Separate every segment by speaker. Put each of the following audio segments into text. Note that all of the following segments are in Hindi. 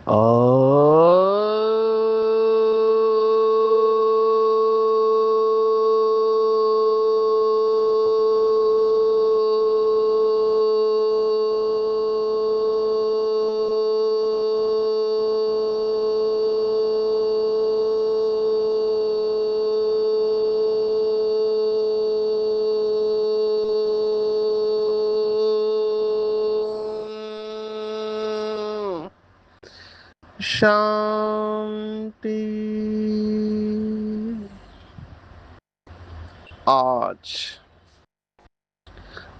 Speaker 1: ओ शांति। आज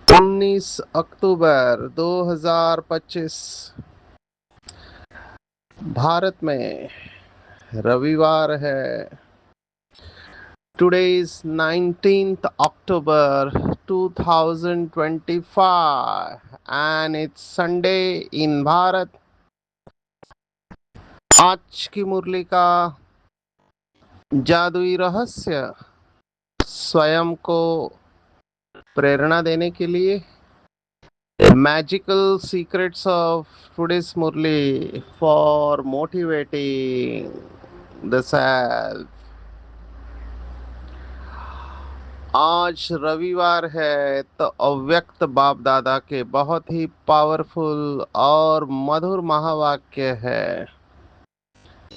Speaker 1: 19 अक्टूबर 2025 भारत में रविवार है। Today is 19th October 2025 and it's Sunday in Bharat. आज की मुरली का जादुई रहस्य स्वयं को प्रेरणा देने के लिए magical secrets of today's Murli for motivating the self. आज रविवार है तो अव्यक्त बाप दादा के बहुत ही पावरफुल और मधुर महावाक्य है,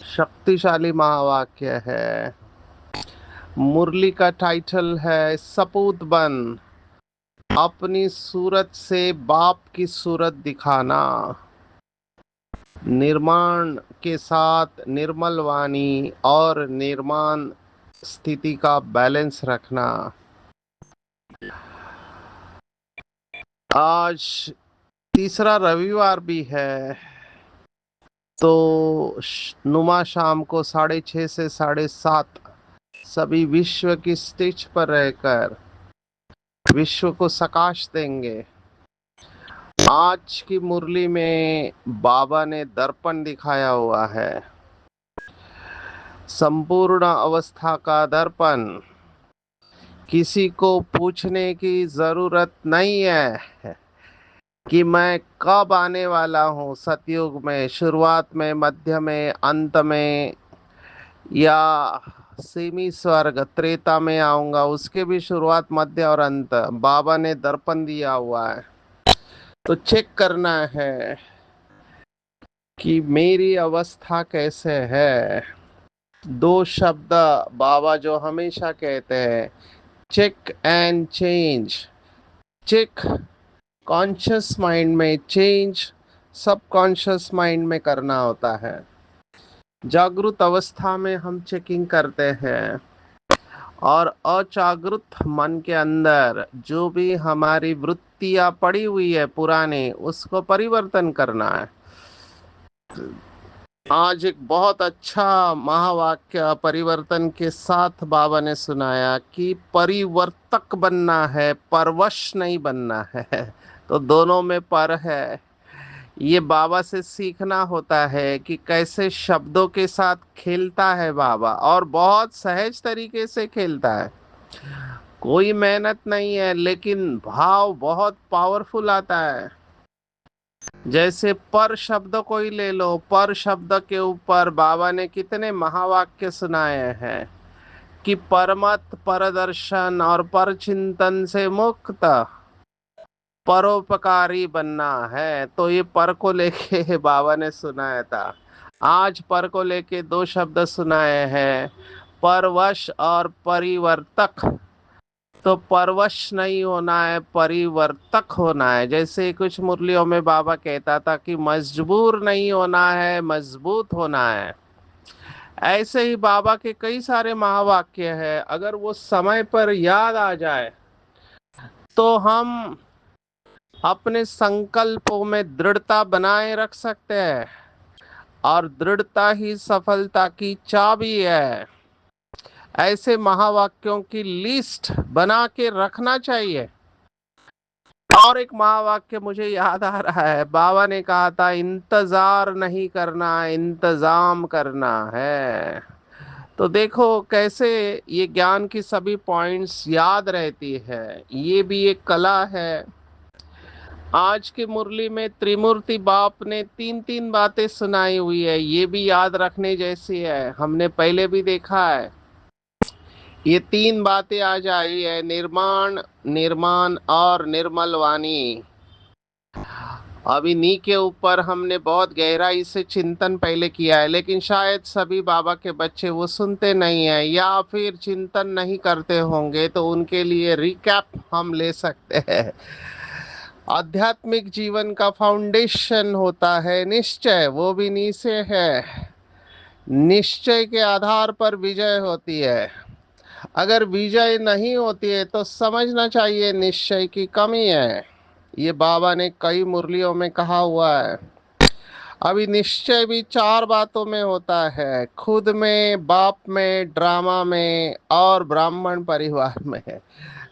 Speaker 1: शक्तिशाली महावाक्य है। मुरली का टाइटल है सपूत बन, अपनी सूरत से बाप की सूरत दिखाना, निर्माण के साथ निर्मल वाणी और निर्माण स्थिति का बैलेंस रखना। आज तीसरा रविवार भी है तो नुमा शाम को 6:30 से 7:30 सभी विश्व की स्टेज पर रहकर विश्व को सकाश देंगे। आज की मुरली में बाबा ने दर्पण दिखाया हुआ है, संपूर्ण अवस्था का दर्पण। किसी को पूछने की जरूरत नहीं है कि मैं कब आने वाला हूँ, सतयुग में, शुरुआत में, मध्य में, अंत में, या सेमी स्वर्ग त्रेता में आऊंगा, उसके भी शुरुआत मध्य और अंत बाबा ने दर्पण दिया हुआ है। तो चेक करना है कि मेरी अवस्था कैसे है। दो शब्द बाबा जो हमेशा कहते हैं, check and change. Check conscious mind में, चेंज सबकॉन्शियस माइंड में करना होता है। जागृत अवस्था में हम चेकिंग करते हैं और अजागृत मन के अंदर जो भी हमारी वृत्तियां पड़ी हुई है पुराने, उसको परिवर्तन करना है। आज एक बहुत अच्छा महावाक्य परिवर्तन के साथ बाबा ने सुनाया कि परिवर्तक बनना है, परवश नहीं बनना है। तो दोनों में पर है। ये बाबा से सीखना होता है कि कैसे शब्दों के साथ खेलता है बाबा, और बहुत सहज तरीके से खेलता है। कोई मेहनत नहीं है लेकिन भाव बहुत पावरफुल आता है। जैसे पर शब्द को ही ले लो, पर शब्द के ऊपर बाबा ने कितने महावाक्य सुनाए हैं कि परमत, परदर्शन और परचिंतन से मुक्त परोपकारी बनना है। तो ये पर को लेके बाबा ने सुनाया था। आज पर को लेके दो शब्द सुनाए हैं, परवश और परिवर्तक। तो परवश नहीं होना है, परिवर्तक होना है। जैसे कुछ मुरलियों में बाबा कहता था कि मजबूर नहीं होना है, मजबूत होना है। ऐसे ही बाबा के कई सारे महावाक्य है, अगर वो समय पर याद आ जाए तो हम अपने संकल्पों में दृढ़ता बनाए रख सकते हैं, और दृढ़ता ही सफलता की चाबी है। ऐसे महावाक्यों की लिस्ट बना के रखना चाहिए। और एक महावाक्य मुझे याद आ रहा है, बाबा ने कहा था इंतजार नहीं करना, इंतजाम करना है। तो देखो कैसे ये ज्ञान की सभी पॉइंट्स याद रहती है। ये भी एक कला है। आज की मुरली में त्रिमूर्ति बाप ने तीन तीन बातें सुनाई हुई है, ये भी याद रखने जैसी है, हमने पहले भी देखा है। ये तीन बातें आज आई है, निर्माण, निर्माण और निर्मल वाणी। अब इन्हीं के ऊपर हमने बहुत गहराई से चिंतन पहले किया है, लेकिन शायद सभी बाबा के बच्चे वो सुनते नहीं है या फिर चिंतन नहीं करते होंगे, तो उनके लिए रिकैप हम ले सकते हैं। आध्यात्मिक जीवन का फाउंडेशन होता है निश्चय, वो भी नीचे है। निश्चय के आधार पर विजय होती है। अगर विजय नहीं होती है तो समझना चाहिए निश्चय की कमी है। ये बाबा ने कई मुरलियों में कहा हुआ है। अभी निश्चय भी चार बातों में होता है, खुद में, बाप में, ड्रामा में और ब्राह्मण परिवार में।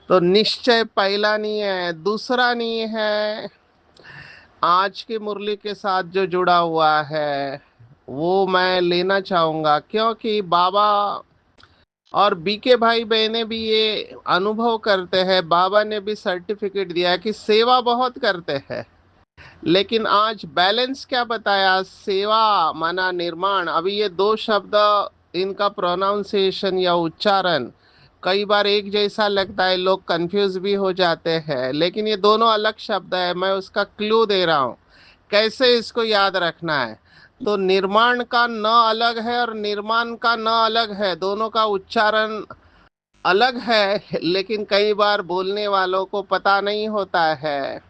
Speaker 1: तो निश्चय पहला नहीं है। दूसरा नहीं है, आज की मुरली के साथ जो जुड़ा हुआ है वो मैं लेना चाहूंगा, क्योंकि बाबा और बीके भाई बहने भी ये अनुभव करते हैं। बाबा ने भी सर्टिफिकेट दिया है कि सेवा बहुत करते हैं, लेकिन आज बैलेंस क्या बताया, सेवा माना निर्माण। अभी ये दो शब्द, इनका प्रोनाउंसिएशन या उच्चारण कई बार एक जैसा लगता है, लोग कंफ्यूज भी हो जाते हैं, लेकिन ये दोनों अलग शब्द है। मैं उसका क्लू दे रहा हूँ कैसे इसको याद रखना है। तो निर्माण का न अलग है और निर्माण का न अलग है, दोनों का उच्चारण अलग है, लेकिन कई बार बोलने वालों को पता नहीं होता है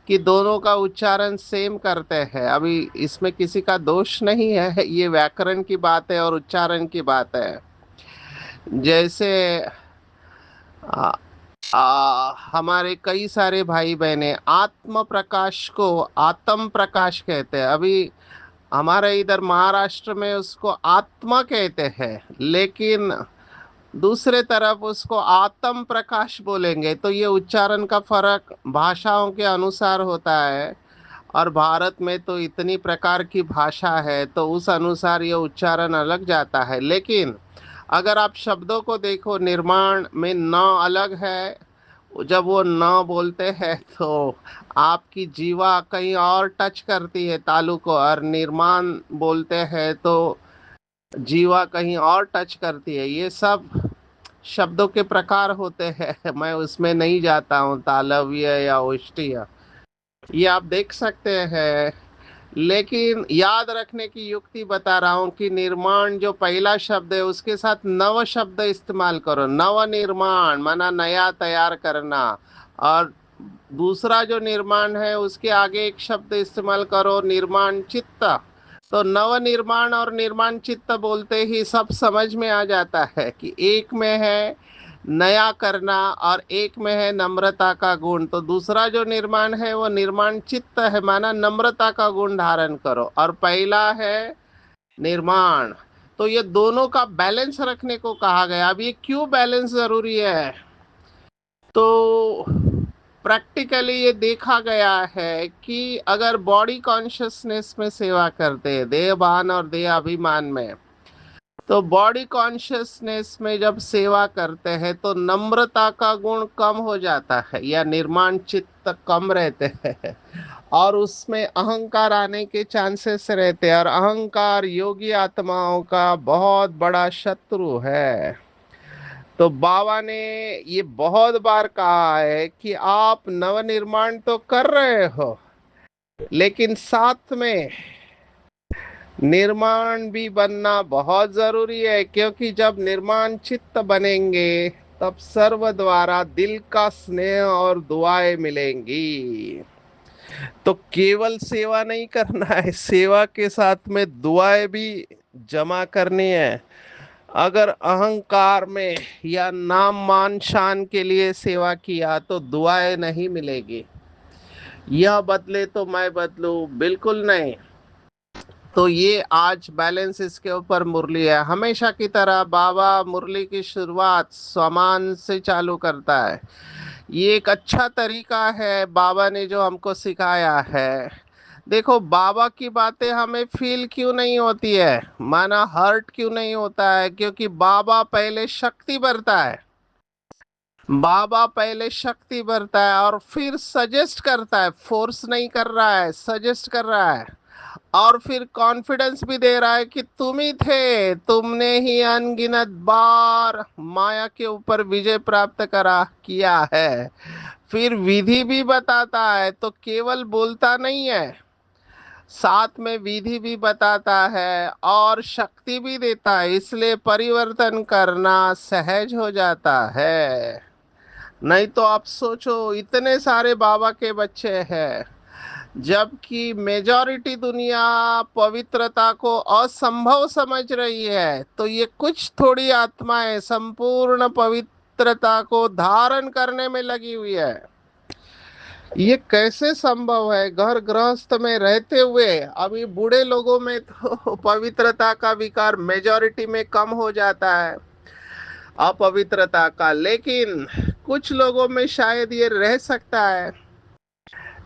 Speaker 1: कि दोनों का उच्चारण सेम करते हैं। अभी इसमें किसी का दोष नहीं है, ये व्याकरण की बात है और उच्चारण की बात है। जैसे आ, हमारे कई सारे भाई बहने आत्म प्रकाश को आत्म प्रकाश कहते हैं। अभी हमारे इधर महाराष्ट्र में उसको आत्मा कहते हैं, लेकिन दूसरे तरफ उसको आत्म प्रकाश बोलेंगे। तो ये उच्चारण का फर्क भाषाओं के अनुसार होता है, और भारत में तो इतनी प्रकार की भाषा है, तो उस अनुसार ये उच्चारण अलग जाता है। लेकिन अगर आप शब्दों को देखो, निर्माण में न अलग है। जब वो न बोलते हैं तो आपकी जीवा कहीं और टच करती है तालु को, और निर्माण बोलते हैं तो जीवा कहीं और टच करती है। ये सब शब्दों के प्रकार होते हैं, मैं उसमें नहीं जाता हूँ, तालव्य या ओष्ठीय, ये आप देख सकते हैं। लेकिन याद रखने की युक्ति बता रहा हूं कि निर्माण जो पहला शब्द है उसके साथ नव शब्द इस्तेमाल करो। नव निर्माण माना नया तैयार करना। और दूसरा जो निर्माण है उसके आगे एक शब्द इस्तेमाल करो, निर्माण चित्त। तो नव निर्माण और निर्माण चित्त बोलते ही सब समझ में आ जाता है कि एक में है नया करना और एक में है नम्रता का गुण। तो दूसरा जो निर्माण है वो निर्माण चित्त है, माना नम्रता का गुण धारण करो, और पहला है निर्माण। तो ये दोनों का बैलेंस रखने को कहा गया। अब ये क्यों बैलेंस जरूरी है, तो प्रैक्टिकली ये देखा गया है कि अगर बॉडी कॉन्शियसनेस में सेवा करते हैं, देह भान और देह अभिमान में, तो बॉडी कॉन्शियसनेस में जब सेवा करते हैं तो नम्रता का गुण कम हो जाता है या निर्माण चित्त कम रहते हैं, और उसमें अहंकार आने के चांसेस रहते हैं। और अहंकार योगी आत्माओं का बहुत बड़ा शत्रु है। तो बाबा ने ये बहुत बार कहा है कि आप नवनिर्माण तो कर रहे हो, लेकिन साथ में निर्माण भी बनना बहुत जरूरी है, क्योंकि जब निर्माण चित्त बनेंगे तब सर्व द्वारा दिल का स्नेह और दुआएं मिलेंगी। तो केवल सेवा नहीं करना है, सेवा के साथ में दुआएं भी जमा करनी है। अगर अहंकार में या नाम मान शान के लिए सेवा किया तो दुआएं नहीं मिलेगी। यह बदले तो मैं बदलूं, बिल्कुल नहीं। तो ये आज बैलेंस इसके ऊपर मुरली है। हमेशा की तरह बाबा मुरली की शुरुआत स्वमान से चालू करता है। ये एक अच्छा तरीका है बाबा ने जो हमको सिखाया है। देखो, बाबा की बातें हमें फील क्यों नहीं होती है, माना हर्ट क्यों नहीं होता है, क्योंकि बाबा पहले शक्ति भरता है। बाबा पहले शक्ति भरता है और फिर सजेस्ट करता है, फोर्स नहीं कर रहा है, सजेस्ट कर रहा है। और फिर कॉन्फिडेंस भी दे रहा है कि तुम ही थे, तुमने ही अनगिनत बार माया के ऊपर विजय प्राप्त करा किया है। फिर विधि भी बताता है, तो केवल बोलता नहीं है, साथ में विधि भी बताता है और शक्ति भी देता है, इसलिए परिवर्तन करना सहज हो जाता है। नहीं तो आप सोचो, इतने सारे बाबा के बच्चे हैं, जबकि मेजॉरिटी दुनिया पवित्रता को असंभव समझ रही है, तो ये कुछ थोड़ी आत्माएं संपूर्ण पवित्रता को धारण करने में लगी हुई है। ये कैसे संभव है? घर गृहस्थ में रहते हुए अभी बूढ़े लोगों में तो पवित्रता का विकार मेजॉरिटी में कम हो जाता है, अपवित्रता का, लेकिन कुछ लोगों में शायद ये रह सकता है।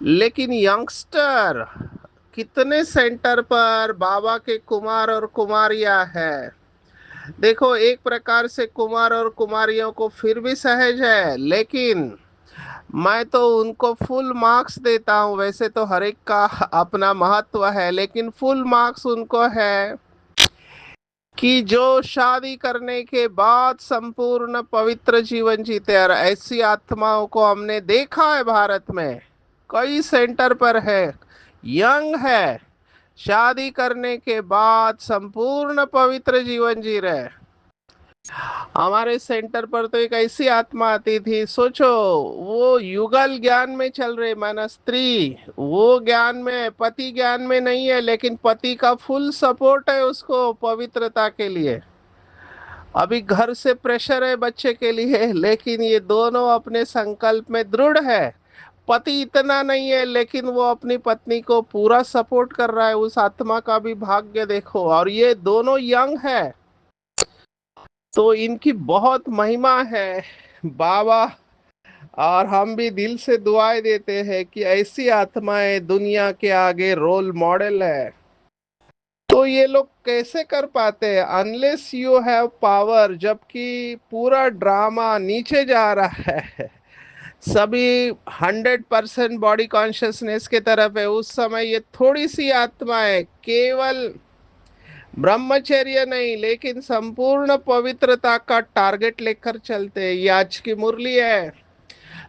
Speaker 1: लेकिन यंगस्टर, कितने सेंटर पर बाबा के कुमार और कुमारियां हैं। देखो, एक प्रकार से कुमार और कुमारियों को फिर भी सहज है, लेकिन मैं तो उनको फुल मार्क्स देता हूँ। वैसे तो हर एक का अपना महत्व है, लेकिन फुल मार्क्स उनको है कि जो शादी करने के बाद संपूर्ण पवित्र जीवन जीते। और ऐसी आत्माओं को हमने देखा है भारत में, कई सेंटर पर है, यंग है, शादी करने के बाद संपूर्ण पवित्र जीवन जी रहे। हमारे सेंटर पर तो एक ऐसी आत्मा आती थी, सोचो, वो युगल ज्ञान में चल रहे, माना स्त्री, वो ज्ञान में, पति ज्ञान में नहीं है, लेकिन पति का फुल सपोर्ट है उसको पवित्रता के लिए। अभी घर से प्रेशर है बच्चे के लिए, लेकिन ये दोनों अपने संकल्प में दृढ़ है। पति इतना नहीं है, लेकिन वो अपनी पत्नी को पूरा सपोर्ट कर रहा है। उस आत्मा का भी भाग्य देखो, और ये दोनों यंग है, तो इनकी बहुत महिमा है। बाबा और हम भी दिल से दुआएं देते हैं कि ऐसी आत्माएं दुनिया के आगे रोल मॉडल है। तो ये लोग कैसे कर पाते हैं? अनलेस यू हैव पावर, जबकि पूरा ड्रामा नीचे जा रहा है, सभी 100% बॉडी कॉन्शियसनेस के तरफ है, उस समय ये थोड़ी सी आत्माएं केवल ब्रह्मचर्य नहीं, लेकिन संपूर्ण पवित्रता का टारगेट लेकर चलते हैं। ये आज की मुरली है।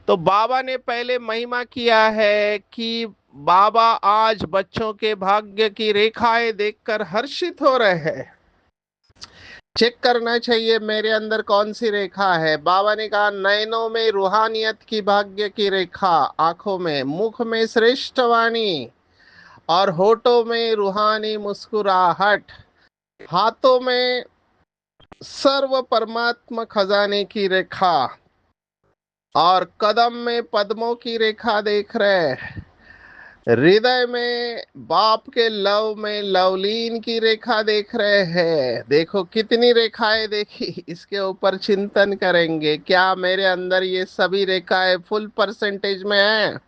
Speaker 1: तो बाबा ने पहले महिमा किया है कि बाबा आज बच्चों के भाग्य की रेखाएं देखकर हर्षित हो रहे हैं। चेक करना चाहिए मेरे अंदर कौन सी रेखा है। बाबा ने कहा, नयनों में रूहानियत की भाग्य की रेखा, आंखों में, मुख में श्रेष्ठ वाणी, और होठों में रूहानी मुस्कुराहट, हाथों में सर्व परमात्मा खजाने की रेखा, और कदम में पद्मों की रेखा देख रहे हैं। हृदय में बाप के लव में लवलीन की रेखा देख रहे हैं। देखो कितनी रेखाएं देखी, इसके ऊपर चिंतन करेंगे, क्या मेरे अंदर ये सभी रेखाएं फुल परसेंटेज में है?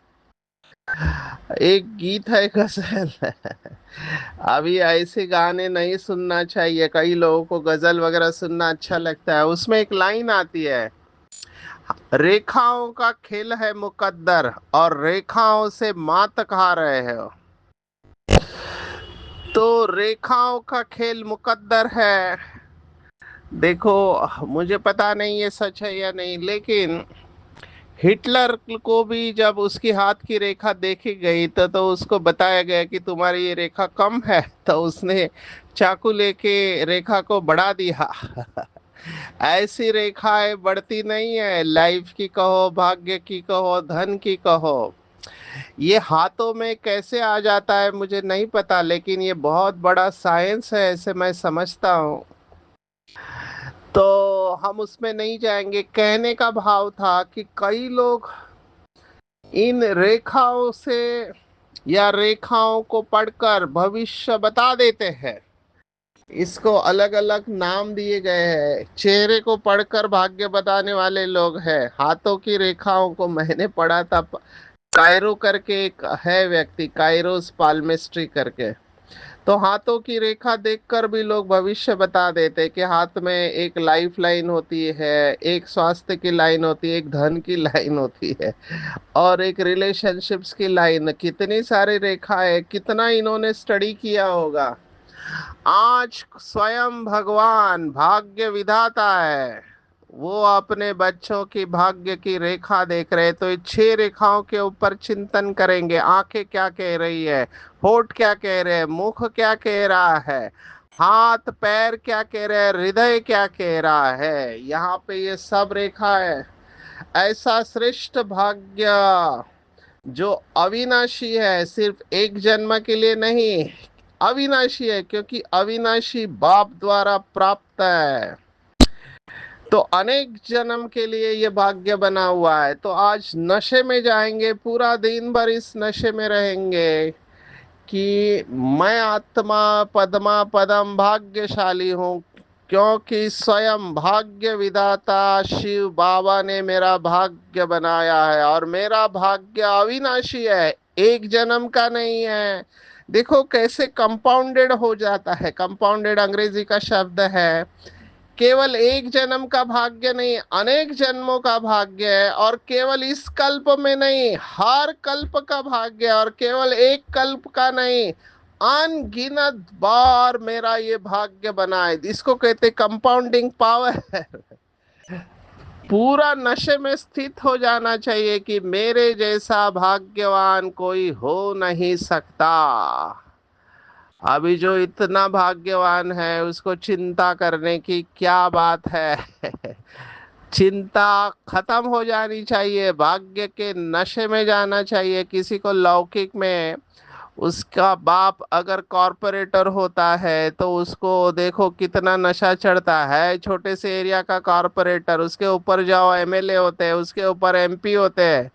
Speaker 1: एक गीत है, गजल अभी ऐसे गाने नहीं सुनना चाहिए, कई लोगों को गजल वगैरह सुनना अच्छा लगता है। उसमें एक लाइन आती है, रेखाओं का खेल है मुकद्दर और रेखाओं से मात खा रहे हो। तो रेखाओं का खेल मुकद्दर है। देखो, मुझे पता नहीं ये सच है या नहीं, लेकिन हिटलर को भी जब उसकी हाथ की रेखा देखी गई तो उसको बताया गया कि तुम्हारी ये रेखा कम है, तो उसने चाकू लेके रेखा को बढ़ा दिया। ऐसी रेखाएं बढ़ती नहीं है, लाइफ की कहो, भाग्य की कहो, धन की कहो। ये हाथों में कैसे आ जाता है मुझे नहीं पता, लेकिन ये बहुत बड़ा साइंस है, ऐसे मैं समझता हूँ। तो हम उसमें नहीं जाएंगे। कहने का भाव था कि कई लोग इन रेखाओं से या रेखाओं को पढ़कर भविष्य बता देते हैं। इसको अलग अलग नाम दिए गए हैं। चेहरे को पढ़कर भाग्य बताने वाले लोग हैं। हाथों की रेखाओं को मैंने पढ़ा था, कायरो करके एक है व्यक्ति, कायरोस पाल्मेस्ट्री करके, तो हाथों की रेखा देखकर भी लोग भविष्य बता देते कि हाथ में एक लाइफ लाइन होती है, एक स्वास्थ्य की लाइन होती है, एक धन की लाइन होती है, और एक रिलेशनशिप्स की लाइन। कितनी सारी रेखाएं, कितना इन्होंने स्टडी किया होगा। आज स्वयं भगवान भाग्य विधाता है, वो अपने बच्चों की भाग्य की रेखा देख रहे, तो ये 6 रेखाओं के ऊपर चिंतन करेंगे। आंखें क्या कह रही है, होठ क्या कह रहे हैं, मुख क्या कह रहा है, हाथ पैर क्या कह रहे हैं, हृदय क्या कह रहा है, यहाँ पे ये सब रेखा है। ऐसा श्रेष्ठ भाग्य जो अविनाशी है, सिर्फ एक जन्म के लिए नहीं, अविनाशी है, क्योंकि अविनाशी बाप द्वारा प्राप्त है, तो अनेक जन्म के लिए ये भाग्य बना हुआ है। तो आज नशे में जाएंगे, पूरा दिन भर इस नशे में रहेंगे कि मैं आत्मा पद्मा पदम भाग्यशाली हूँ, क्योंकि स्वयं भाग्य विधाता शिव बाबा ने मेरा भाग्य बनाया है, और मेरा भाग्य अविनाशी है, एक जन्म का नहीं है। देखो कैसे कंपाउंडेड हो जाता है। कंपाउंडेड अंग्रेजी का शब्द है। केवल एक जन्म का भाग्य नहीं, अनेक जन्मों का भाग्य है, और केवल इस कल्प में नहीं, हर कल्प का भाग्य है, और केवल एक कल्प का नहीं, अनगिनत बार मेरा ये भाग्य बना है। इसको कहते कंपाउंडिंग पावर है। पूरा नशे में स्थित हो जाना चाहिए कि मेरे जैसा भाग्यवान कोई हो नहीं सकता। अभी जो इतना भाग्यवान है उसको चिंता करने की क्या बात है। चिंता खत्म हो जानी चाहिए, भाग्य के नशे में जाना चाहिए। किसी को लौकिक में उसका बाप अगर कॉरपोरेटर होता है तो उसको देखो कितना नशा चढ़ता है। छोटे से एरिया का कॉरपोरेटर, उसके ऊपर जाओ एमएलए होते हैं, उसके ऊपर एमपी होते हैं,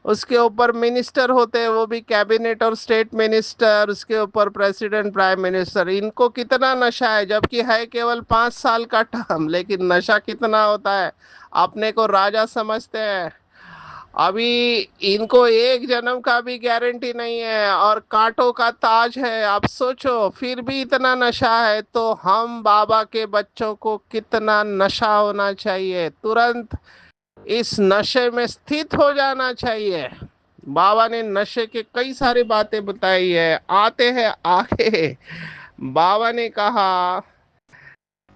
Speaker 1: उसके ऊपर मिनिस्टर होते हैं, वो भी कैबिनेट और स्टेट मिनिस्टर, उसके ऊपर प्रेसिडेंट प्राइम मिनिस्टर। इनको कितना नशा है, जबकि है केवल 5 साल का टर्म, लेकिन नशा कितना होता है। अपने को राजा समझते हैं। अभी इनको एक जन्म का भी गारंटी नहीं है, और कांटों का ताज है। आप सोचो, फिर भी इतना नशा है, तो हम बाबा के बच्चों को कितना नशा होना चाहिए। तुरंत इस नशे में स्थित हो जाना चाहिए। बाबा ने नशे के कई सारी बातें बताई है। आते हैं आगे। बाबा ने कहा,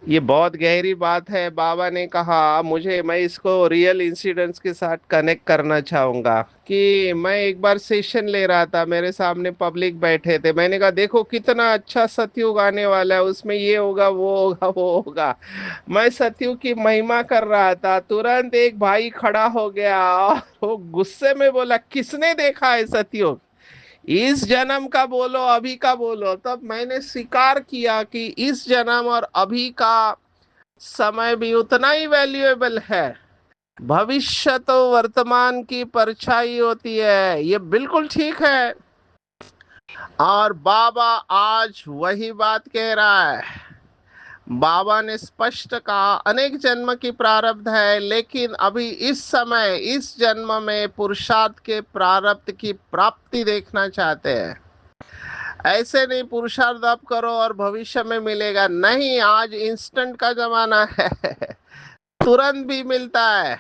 Speaker 1: ये बहुत गहरी बात है। बाबा ने कहा मुझे, मैं इसको रियल इंसिडेंट्स के साथ कनेक्ट करना चाहूंगा कि मैं एक बार सेशन ले रहा था, मेरे सामने पब्लिक बैठे थे। मैंने कहा देखो कितना अच्छा सतयुग आने वाला है, उसमें ये होगा वो होगा वो होगा। मैं सतयुग की महिमा कर रहा था, तुरंत एक भाई खड़ा हो गया और वो गुस्से में बोला किसने देखा है सतयुग, इस जन्म का बोलो अभी का बोलो। तब मैंने स्वीकार किया कि इस जन्म और अभी का समय भी उतना ही वैल्यूएबल है। भविष्य तो वर्तमान की परछाई होती है, ये बिल्कुल ठीक है। और बाबा आज वही बात कह रहा है। बाबा ने स्पष्ट कहा अनेक जन्म की प्रारब्ध है, लेकिन अभी इस समय इस जन्म में पुरुषार्थ के प्रारब्ध की प्राप्ति देखना चाहते हैं। ऐसे नहीं पुरुषार्थ अब करो और भविष्य में मिलेगा, नहीं। आज इंस्टेंट का जमाना है। तुरंत भी मिलता है,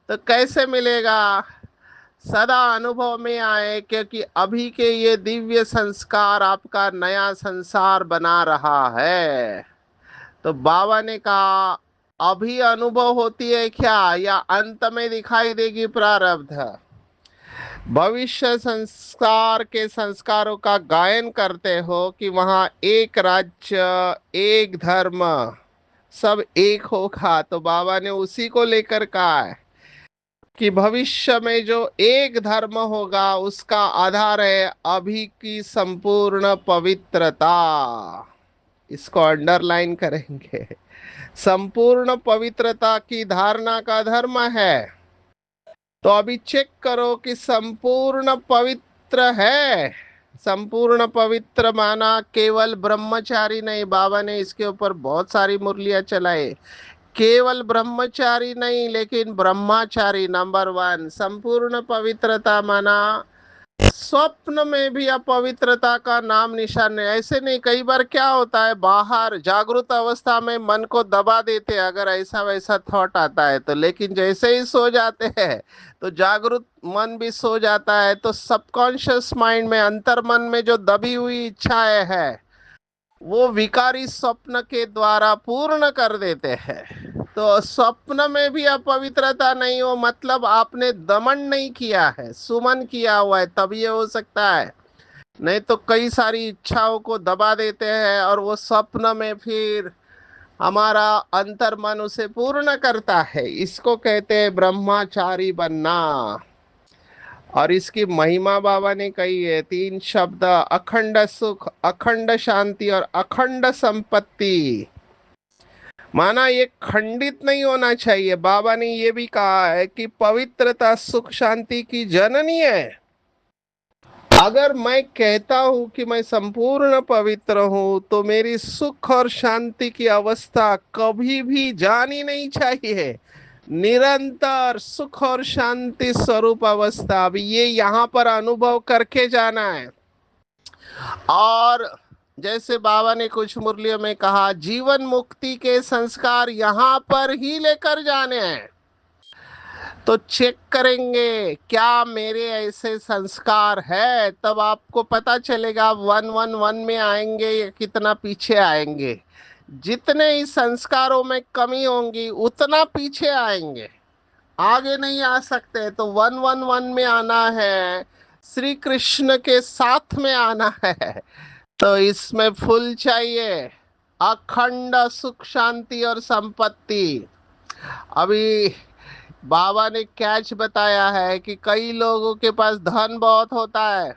Speaker 1: तो कैसे मिलेगा। सदा अनुभव में आए, क्योंकि अभी के ये दिव्य संस्कार आपका नया संसार बना रहा है। तो बाबा ने कहा अभी अनुभव होती है क्या, या अंत में दिखाई देगी प्रारब्ध। भविष्य संस्कार के संस्कारों का गायन करते हो कि वहाँ एक राज्य, एक धर्म, सब एक होगा। तो बाबा ने उसी को लेकर कहा है कि भविष्य में जो एक धर्म होगा उसका आधार है अभी की संपूर्ण पवित्रता। इसको अंडरलाइन करेंगे। संपूर्ण पवित्रता की धारणा का धर्म है। तो अभी चेक करो कि संपूर्ण पवित्र है। संपूर्ण पवित्र माना केवल ब्रह्मचारी नहीं, बाबा ने इसके ऊपर बहुत सारी मुरलियां चलाई। केवल ब्रह्मचारी नहीं, लेकिन ब्रह्मचारी नंबर 1। संपूर्ण पवित्रता माना स्वप्न में भी अपवित्रता का नाम निशान नहीं। ऐसे नहीं, कई बार क्या होता है, बाहर जागृत अवस्था में मन को दबा देते हैं अगर ऐसा वैसा थॉट आता है तो, लेकिन जैसे ही सो जाते हैं तो जागृत मन भी सो जाता है, तो सबकॉन्शियस माइंड में, अंतर मन में जो दबी हुई इच्छाएं है वो विकारी स्वप्न के द्वारा पूर्ण कर देते हैं। तो स्वप्न में भी अपवित्रता नहीं हो मतलब आपने दमन नहीं किया है, सुमन किया हुआ है, तब ये हो सकता है। नहीं तो कई सारी इच्छाओं को दबा देते हैं और वो स्वप्न में फिर हमारा अंतर मन उसे पूर्ण करता है। इसको कहते हैं ब्रह्मचारी बनना। और इसकी महिमा बाबा ने कही है, तीन शब्द, अखंड सुख, अखंड शांति और अखंड संपत्ति। माना ये खंडित नहीं होना चाहिए। बाबा ने ये भी कहा है कि पवित्रता सुख शांति की जननी है। अगर मैं कहता हूं कि मैं संपूर्ण पवित्र हूं तो मेरी सुख और शांति की अवस्था कभी भी जानी नहीं चाहिए। निरंतर सुख और शांति स्वरूप अवस्था, अब ये यहाँ पर अनुभव करके जाना है। और जैसे बाबा ने कुछ मुरलियों में कहा, जीवन मुक्ति के संस्कार यहाँ पर ही लेकर जाने हैं। तो चेक करेंगे क्या मेरे ऐसे संस्कार है, तब आपको पता चलेगा आप 111 में आएंगे या कितना पीछे आएंगे। जितने ही संस्कारों में कमी होंगी उतना पीछे आएंगे, आगे नहीं आ सकते। तो 111 में आना है, श्री कृष्ण के साथ में आना है। तो इसमें फुल चाहिए, अखंड सुख शांति और संपत्ति। अभी बाबा ने कैच बताया है कि कई लोगों के पास धन बहुत होता है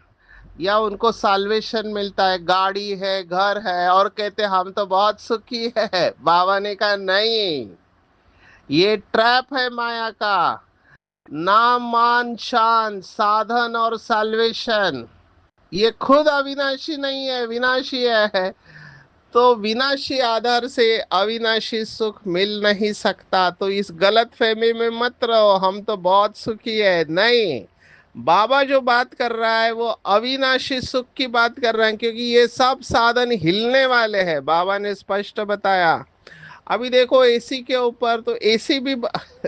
Speaker 1: या उनको साल्वेशन मिलता है, गाड़ी है, घर है, और कहते हम तो बहुत सुखी है। बाबा ने कहा नहीं, ये ट्रैप है माया का। नाम मान शान साधन और साल्वेशन ये खुद अविनाशी नहीं है, विनाशी है। तो विनाशी आधार से अविनाशी सुख मिल नहीं सकता। तो इस गलत फहमी में मत रहो हम तो बहुत सुखी है, नहीं। बाबा जो बात कर रहा है वो अविनाशी सुख की बात कर रहे हैं, क्योंकि ये सब साधन हिलने वाले हैं, बाबा ने स्पष्ट बताया। अभी देखो एसी के ऊपर, तो एसी भी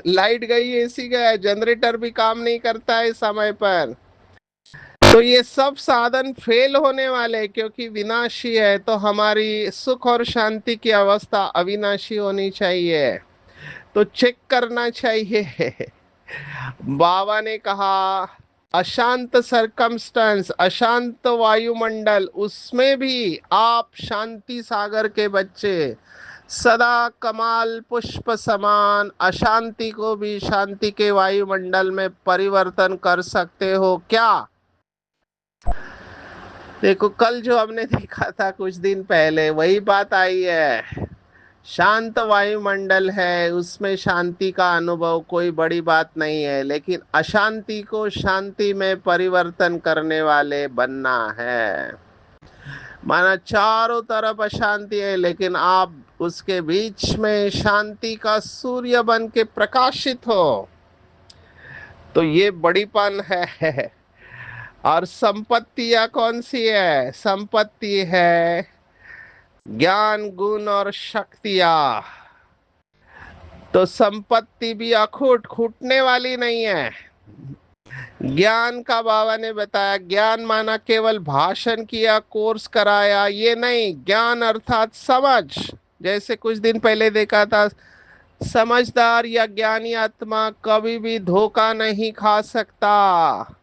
Speaker 1: लाइट गई, एसी गया, जनरेटर भी काम नहीं करता है समय पर। तो ये सब साधन फेल होने वाले, क्योंकि विनाशी है। तो हमारी सुख और शांति की अवस्था अविनाशी होनी चाहिए, तो चेक करना चाहिए। बाबा ने कहा अशांत सरकमस्टेंस, अशांत वायुमंडल, उसमें भी आप शांति सागर के बच्चे, सदा कमाल पुष्प समान अशांति को भी शांति के वायुमंडल में परिवर्तन कर सकते हो क्या? देखो कल जो हमने देखा था कुछ दिन पहले, वही बात आई है। शांत वायुमंडल है, उसमें शांति का अनुभव कोई बड़ी बात नहीं है, लेकिन अशांति को शांति में परिवर्तन करने वाले बनना है। माना चारों तरफ अशांति है लेकिन आप उसके बीच में शांति का सूर्य बन के प्रकाशित हो, तो ये बड़ीपन है। और संपत्तियां कौन सी है? संपत्ति है ज्ञान गुण और शक्तियां। तो संपत्ति भी अखूट, छूटने वाली नहीं है। ज्ञान का बाबा ने बताया, ज्ञान माना केवल भाषण किया, कोर्स कराया, ये नहीं। ज्ञान अर्थात समझ। जैसे कुछ दिन पहले देखा था, समझदार या ज्ञानी आत्मा कभी भी धोखा नहीं खा सकता।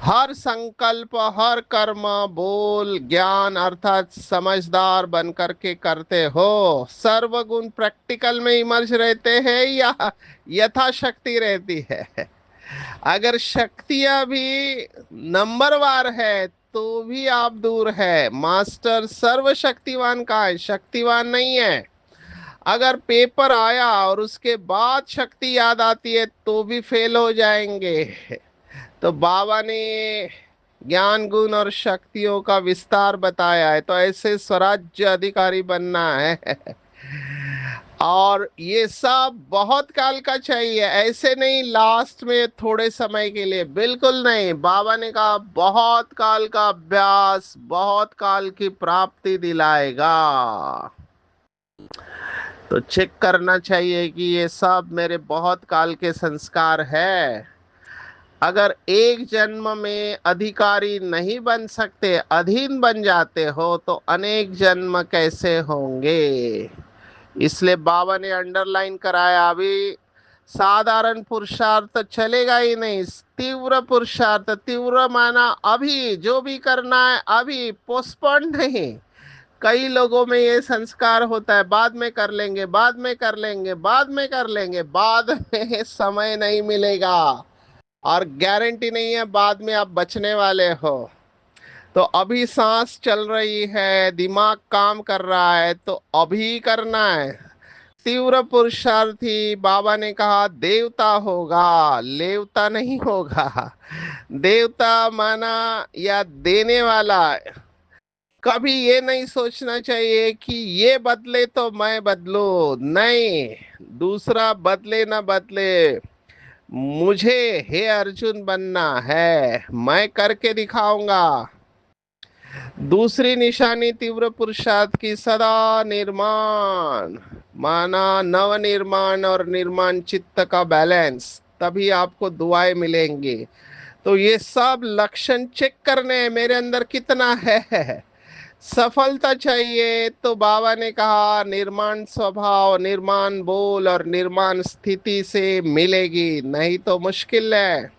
Speaker 1: हर संकल्प, हर कर्म, बोल ज्ञान अर्थात समझदार बन करके करते हो। सर्वगुण प्रैक्टिकल में इमर्ज रहते हैं या यथाशक्ति रहती है? अगर शक्तियां भी नंबरवार है तो भी आप दूर है। मास्टर सर्वशक्तिवान का है, शक्तिवान नहीं है। अगर पेपर आया और उसके बाद शक्ति याद आती है तो भी फेल हो जाएंगे। तो बाबा ने ज्ञान गुण और शक्तियों का विस्तार बताया है। तो ऐसे स्वराज्य अधिकारी बनना है। और ये सब बहुत काल का चाहिए, ऐसे नहीं लास्ट में थोड़े समय के लिए, बिल्कुल नहीं। बाबा ने कहा बहुत काल का अभ्यास बहुत काल की प्राप्ति दिलाएगा। तो चेक करना चाहिए कि ये सब मेरे बहुत काल के संस्कार है। अगर एक जन्म में अधिकारी नहीं बन सकते, अधीन बन जाते हो, तो अनेक जन्म कैसे होंगे। इसलिए बाबा ने अंडरलाइन कराया, अभी साधारण पुरुषार्थ चलेगा ही नहीं, तीव्र पुरुषार्थ। तीव्र माना अभी जो भी करना है अभी, पोस्टपोन नहीं। कई लोगों में ये संस्कार होता है, बाद में कर लेंगे, बाद में कर लेंगे, बाद में कर लेंगे, बाद में समय नहीं मिलेगा और गारंटी नहीं है बाद में आप बचने वाले हो। तो अभी सांस चल रही है, दिमाग काम कर रहा है, तो अभी करना है। तीव्र पुरुषार्थी, बाबा ने कहा देवता होगा, लेवता नहीं होगा। देवता माना या देने वाला। कभी ये नहीं सोचना चाहिए कि ये बदले तो मैं बदलू, नहीं। दूसरा बदले ना बदले, मुझे हे अर्जुन बनना है, मैं करके दिखाऊंगा। दूसरी निशानी तीव्र पुरुषार्थ की, सदा निर्माण माना नव निर्माण और निर्माण चित्त का बैलेंस, तभी आपको दुआएं मिलेंगी। तो ये सब लक्षण चेक करने हैं, मेरे अंदर कितना है। सफलता चाहिए तो बाबा ने कहा निर्माण स्वभाव, निर्माण बोल और निर्माण स्थिति से मिलेगी, नहीं तो मुश्किल है।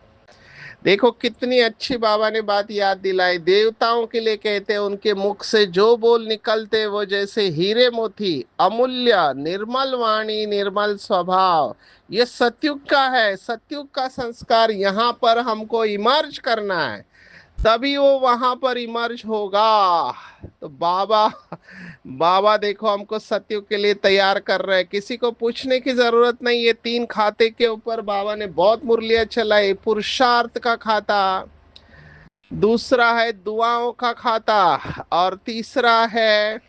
Speaker 1: देखो कितनी अच्छी बाबा ने बात याद दिलाई। देवताओं के लिए कहते हैं उनके मुख से जो बोल निकलते वो जैसे हीरे मोती, अमूल्य, निर्मल वाणी, निर्मल स्वभाव। ये सतयुग का है, सतयुग का संस्कार यहाँ पर हमको इमर्ज करना है, तभी वो वहां पर इमर्ज होगा। तो बाबा बाबा देखो हमको सतयुग के लिए तैयार कर रहे हैं, किसी को पूछने की जरूरत नहीं। ये तीन खाते के ऊपर बाबा ने बहुत मुरलियां चलाई। पुरुषार्थ का खाता, दूसरा है दुआओं का खाता, और तीसरा है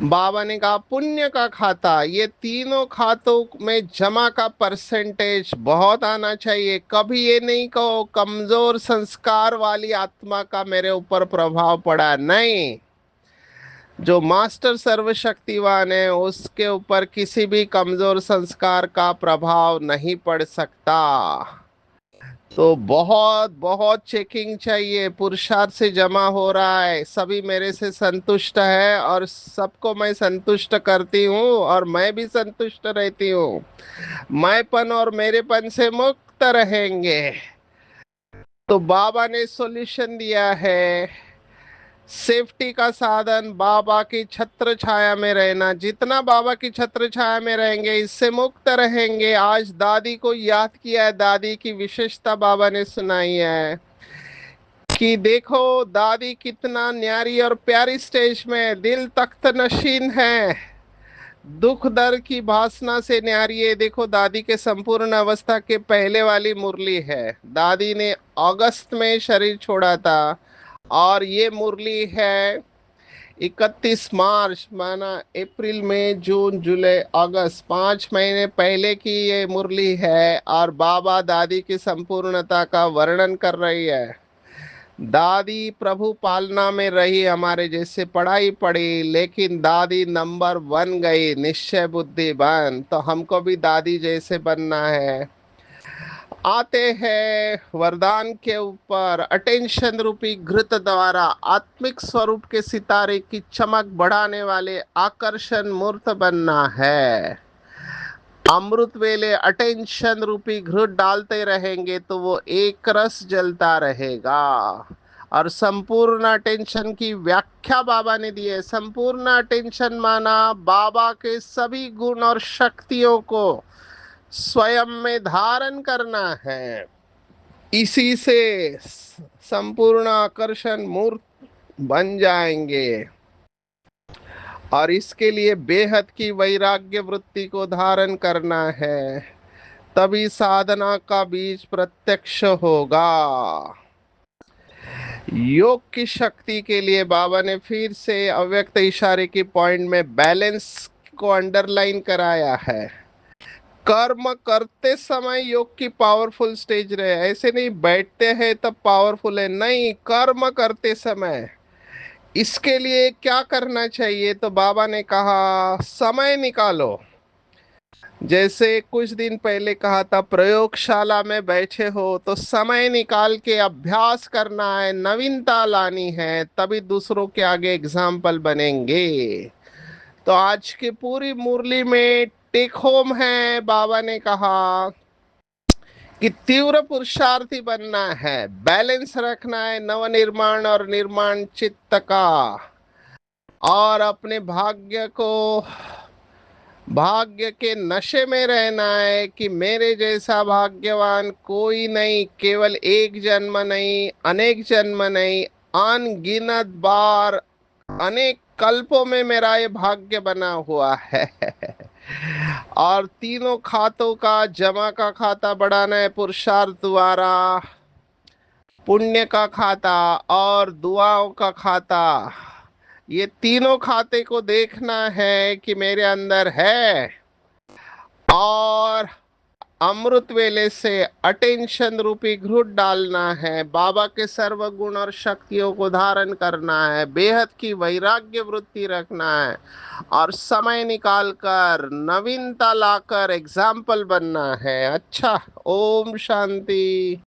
Speaker 1: बाबा ने कहा पुण्य का खाता। ये तीनों खातों में जमा का परसेंटेज बहुत आना चाहिए। कभी ये नहीं कहो कमजोर संस्कार वाली आत्मा का मेरे ऊपर प्रभाव पड़ा, नहीं। जो मास्टर सर्वशक्तिवान है उसके ऊपर किसी भी कमजोर संस्कार का प्रभाव नहीं पड़ सकता। तो बहुत बहुत चेकिंग चाहिए। पुरुषार्थ से जमा हो रहा है, सभी मेरे से संतुष्ट है और सबको मैं संतुष्ट करती हूँ और मैं भी संतुष्ट रहती हूँ। मैंपन और मेरेपन से मुक्त रहेंगे। तो बाबा ने सॉल्यूशन दिया है। सेफ्टी का साधन बाबा की छत्र छाया में रहना, जितना बाबा की छत्र छाया में रहेंगे इससे मुक्त रहेंगे। आज दादी को याद किया है, दादी की विशेषता बाबा ने सुनाई है कि देखो दादी कितना न्यारी और प्यारी स्टेज में, दिल तख्त नशीन है, दुख दर्द की भासना से न्यारी है। देखो दादी के संपूर्ण अवस्था के पहले वाली मुरली है, दादी ने अगस्त में शरीर छोड़ा था, और ये मुरली है 31 मार्च, माना अप्रैल मई जून जुलाई अगस्त, 5 महीने पहले की ये मुरली है। और बाबा दादी की संपूर्णता का वर्णन कर रही है। दादी प्रभु पालना में रही, हमारे जैसे पढ़ाई पढ़ी, लेकिन दादी नंबर 1 गई, निश्चय बुद्धि बन। तो हमको भी दादी जैसे बनना है। आते हैं वरदान के ऊपर। अटेंशन रूपी घृत द्वारा आत्मिक स्वरूप के सितारे की चमक बढ़ाने वाले आकर्षण मूर्त बनना है। अमृत वेले अटेंशन रूपी घृत डालते रहेंगे तो वो एक रस जलता रहेगा। और संपूर्ण अटेंशन की व्याख्या बाबा ने दी है। संपूर्ण अटेंशन माना बाबा के सभी गुण और शक्तियों को स्वयं में धारण करना है। इसी से संपूर्ण आकर्षण मूर्त बन जाएंगे। और इसके लिए बेहद की वैराग्य वृत्ति को धारण करना है, तभी साधना का बीज प्रत्यक्ष होगा। योग की शक्ति के लिए बाबा ने फिर से अव्यक्त इशारे की पॉइंट में बैलेंस को अंडरलाइन कराया है। कर्म करते समय योग की पावरफुल स्टेज रहे, ऐसे नहीं बैठते हैं तब पावरफुल है, नहीं, कर्म करते समय। इसके लिए क्या करना चाहिए, तो बाबा ने कहा समय निकालो। जैसे कुछ दिन पहले कहा था, प्रयोगशाला में बैठे हो तो समय निकाल के अभ्यास करना है, नवीनता लानी है, तभी दूसरों के आगे एग्जाम्पल बनेंगे। तो आज की पूरी मुरली में टेक होम है, बाबा ने कहा कि तीव्र पुरुषार्थी बनना है, बैलेंस रखना है नवनिर्माण और निर्माण चित्त का, और अपने भाग्य के नशे में रहना है कि मेरे जैसा भाग्यवान कोई नहीं, केवल एक जन्म नहीं, अनेक जन्म नहीं, अनगिनत बार, अनेक कल्पों में मेरा ये भाग्य बना हुआ है। और तीनों खातों का जमा का खाता बढ़ाना है पुरुषार्थ द्वारा, पुण्य का खाता और दुआओं का खाता। ये तीनों खाते को देखना है कि मेरे अंदर है, और अमृत वेले से अटेंशन रूपी घृत डालना है, बाबा के सर्व गुण और शक्तियों को धारण करना है, बेहद की वैराग्य वृत्ति रखना है, और समय निकाल कर नवीनता लाकर एग्जाम्पल बनना है। अच्छा, ओम शांति।